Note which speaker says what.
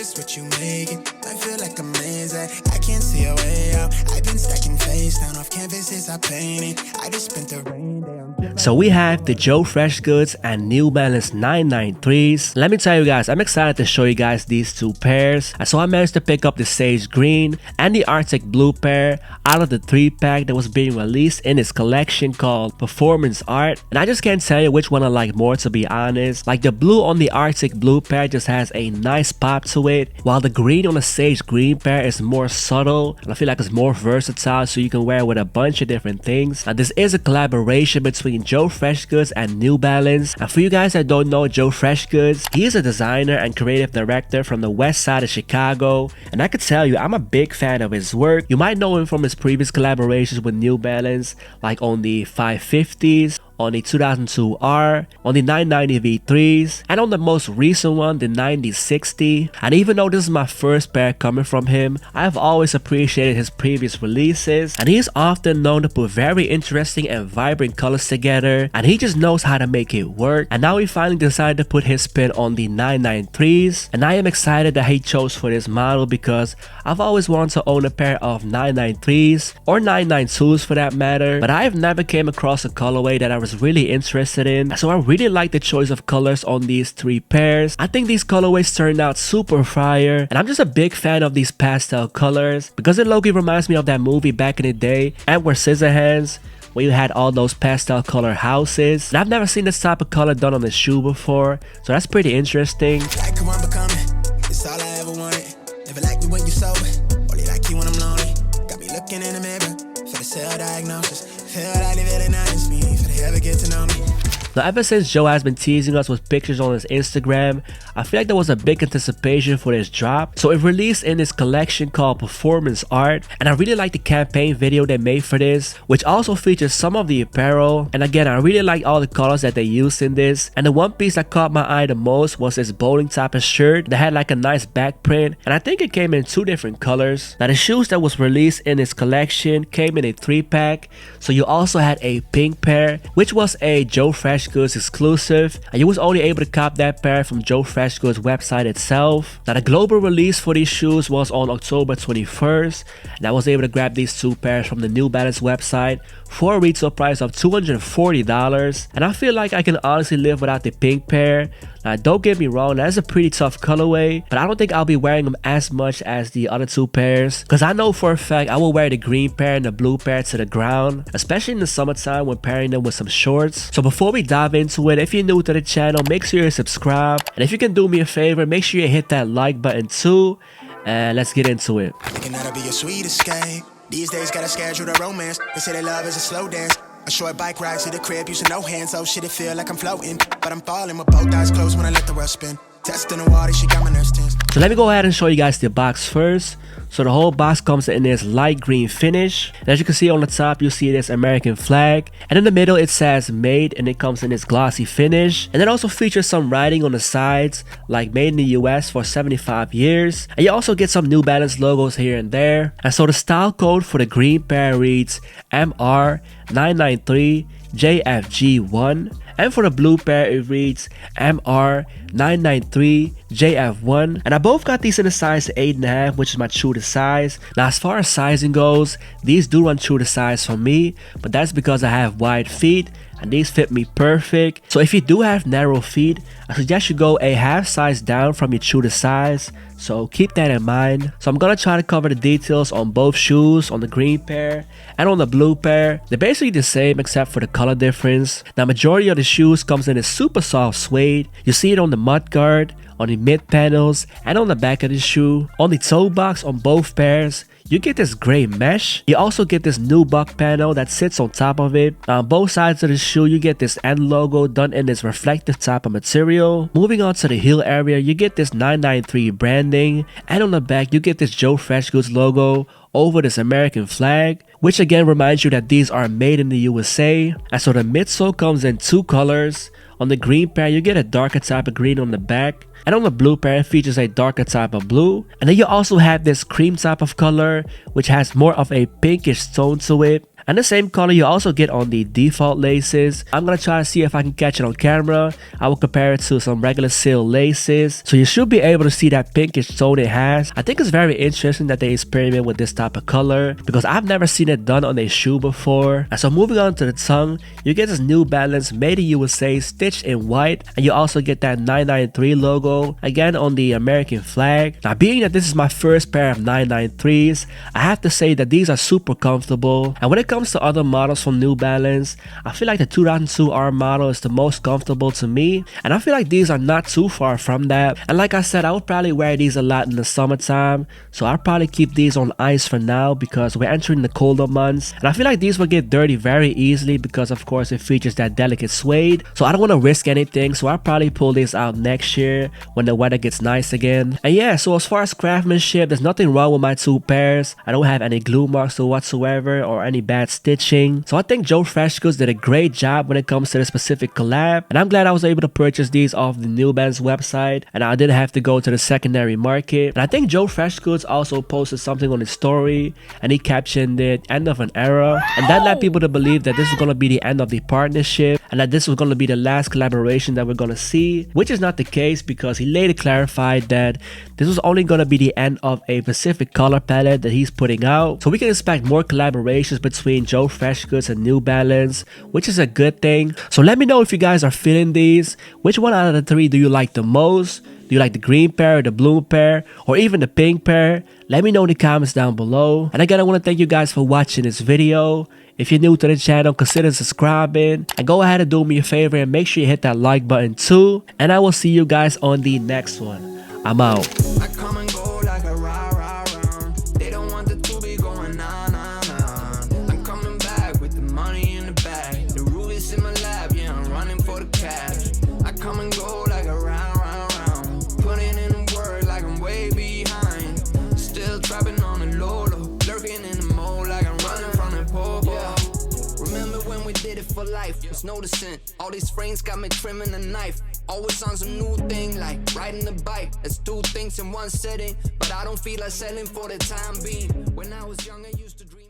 Speaker 1: this what you make it. I feel like I'm amazing. I can't see a way out. I've been stacking face down off canvases I painted. I just spent the rain day on.
Speaker 2: So we have the Joe Freshgoods and New Balance 993s. Let me tell you guys, I'm excited to show you guys these two pairs. So I managed to pick up the Sage Green and the Arctic Blue pair out of the 3-pack that was being released in this collection called Performance Art. And I just can't tell you which one I like more, to be honest. Like the blue on the Arctic Blue pair just has a nice pop to it, while the green on the Sage Green pair is more subtle and I feel like it's more versatile, so you can wear it with a bunch of different things. Now this is a collaboration between Joe Freshgoods and New Balance. And for you guys that don't know Joe Freshgoods, he is a designer and creative director from the west side of Chicago, and I could tell you I'm a big fan of his work. You might know him from his previous collaborations with New Balance, like on the 550s, on the 2002R, on the 990 V3s, and on the most recent one, the 9060. And even though this is my first pair coming from him, I have always appreciated his previous releases, and he is often known to put very interesting and vibrant colors together, and he just knows how to make it work. And now he finally decided to put his spin on the 993s, and I am excited that he chose for this model because I've always wanted to own a pair of 993s or 992s for that matter, but I have never came across a colorway that I was really interested in. So I really like the choice of colors on these 3 pairs. I think these colorways turned out super fire, and I'm just a big fan of these pastel colors because it low-key reminds me of that movie back in the day, Edward Scissorhands, where you had all those pastel color houses. And I've never seen this type of color done on a shoe before, so that's pretty interesting.
Speaker 1: Like who I'm becoming, it's all I ever wanted. Never like me when you sober, only like you when I'm lonely. Got me looking in the mirror for the self-diagnosis. Feel like they really nice me, for they ever get to know me.
Speaker 2: Now ever since Joe has been teasing us with pictures on his Instagram, I feel like there was a big anticipation for this drop. So it released in this collection called Performance Art, and I really like the campaign video they made for this, which also features some of the apparel. And again, I really like all the colors that they used in this. And the one piece that caught my eye the most was this bowling type of shirt that had like a nice back print, and I think it came in 2 different colors. Now the shoes that was released in this collection came in a 3-pack, so you also had a pink pair, which was a Joe Freshgoods exclusive, and you was only able to cop that pair from Joe Freshgoods website itself. Now the global release for these shoes was on October 21st, and I was able to grab these 2 pairs from the New Balance website for a retail price of $240, and I feel like I can honestly live without the pink pair. Now don't get me wrong, that is a pretty tough colorway, but I don't think I'll be wearing them as much as the other 2 pairs, because I know for a fact I will wear the green pair and the blue pair to the ground, especially in the summertime when pairing them with some shorts. So before we dive into it, if you're new to the channel, make sure you subscribe, and if you can do me a favor, make sure you hit that like button too, and let's get into it.
Speaker 1: Thinking that'll be a sweet escape. These days gotta schedule the romance. They say that love is a slow dance. A short bike ride to the crib using no hands. Oh shit, it feel like I'm floating, but I'm falling with both eyes closed when I let the world spin. Testing the water, she got my nerves tense.
Speaker 2: So let me go ahead and show you guys the box first. So the whole box comes in this light green finish, and as you can see on the top, you see this American flag, and in the middle it says made, and it comes in this glossy finish, and it also features some writing on the sides like made in the US for 75 years, and you also get some New Balance logos here and there. And so the style code for the green pair reads MR993JFG1, and for the blue pair it reads MR993JF1, and I both got these in the size 8.5, which is my true to size. Now as far as sizing goes, these do run true to size for me, but that's because I have wide feet and these fit me perfect. So if you do have narrow feet, I suggest you go a half size down from your true to size, so keep that in mind. So I'm gonna try to cover the details on both shoes, on the green pair and on the blue pair. They're basically the same except for the color difference. Now majority of the shoes comes in a super soft suede. You see it on the mud guard, on the mid panels, and on the back of the shoe. On the toe box on both pairs, you get this gray mesh. You also get this nubuck panel that sits on top of it. On both sides of the shoe, you get this N logo done in this reflective type of material. Moving on to the heel area, you get this 993 branding, and on the back, you get this Joe Freshgoods logo over this American flag, which again reminds you that these are made in the USA. And so the midsole comes in 2 colors. On the green pair, you get a darker type of green on the back, and on the blue pair, it features a darker type of blue. And then you also have this cream type of color, which has more of a pinkish tone to it. And the same color you also get on the default laces. I'm gonna try to see if I can catch it on camera. I will compare it to some regular seal laces. So you should be able to see that pinkish tone it has. I think it's very interesting that they experiment with this type of color because I've never seen it done on a shoe before. And so moving on to the tongue, you get this New Balance made in USA stitched in white, and you also get that 993 logo again on the American flag. Now being that this is my first pair of 993s, I have to say that these are super comfortable. And when it comes to other models from New Balance, I feel like the 2002 R model is the most comfortable to me, and I feel like these are not too far from that. And like I said, I would probably wear these a lot in the summertime, so I'll probably keep these on ice for now because we're entering the colder months, and I feel like these will get dirty very easily because of course it features that delicate suede. So I don't want to risk anything, so I'll probably pull these out next year when the weather gets nice again. And yeah, so as far as craftsmanship, there's nothing wrong with my two pairs. I don't have any glue marks or whatsoever or any bad stitching. So I think Joe Freshgoods did a great job when it comes to this specific collab, and I'm glad I was able to purchase these off the New Balance website and I didn't have to go to the secondary market. And I think Joe Freshgoods also posted something on his story and he captioned it "End of an Era," and that led people to believe that this was going to be the end of the partnership and that this was going to be the last collaboration that we're going to see, which is not the case because he later clarified that this was only going to be the end of a specific color palette that he's putting out. So we can expect more collaborations between Joe Freshgoods and New Balance, which is a good thing. So let me know if you guys are feeling these. Which one out of the three do you like the most? Do you like the green pair, or the blue pair, or even the pink pair? Let me know in the comments down below. And again, I want to thank you guys for watching this video. If you're new to the channel, consider subscribing and go ahead and do me a favor and make sure you hit that like button too. And I will see you guys on the next one. I'm out.
Speaker 1: I come and go like a rah. They don't want the two be going nah. I'm coming back with the money in the bag. The rubies in my lap, yeah, I'm running for the cash. I come and go like a round. Putting in the work like I'm way behind. Still trapping on the low, lurking in the mode like I'm running from the pole. Yeah. Remember when we did it for life? Was noticing all these frames got me trimming a knife. Always on some new thing like riding the bike. Let's do things in one setting, but I don't feel like selling for the time being. When I was young, I used to dream.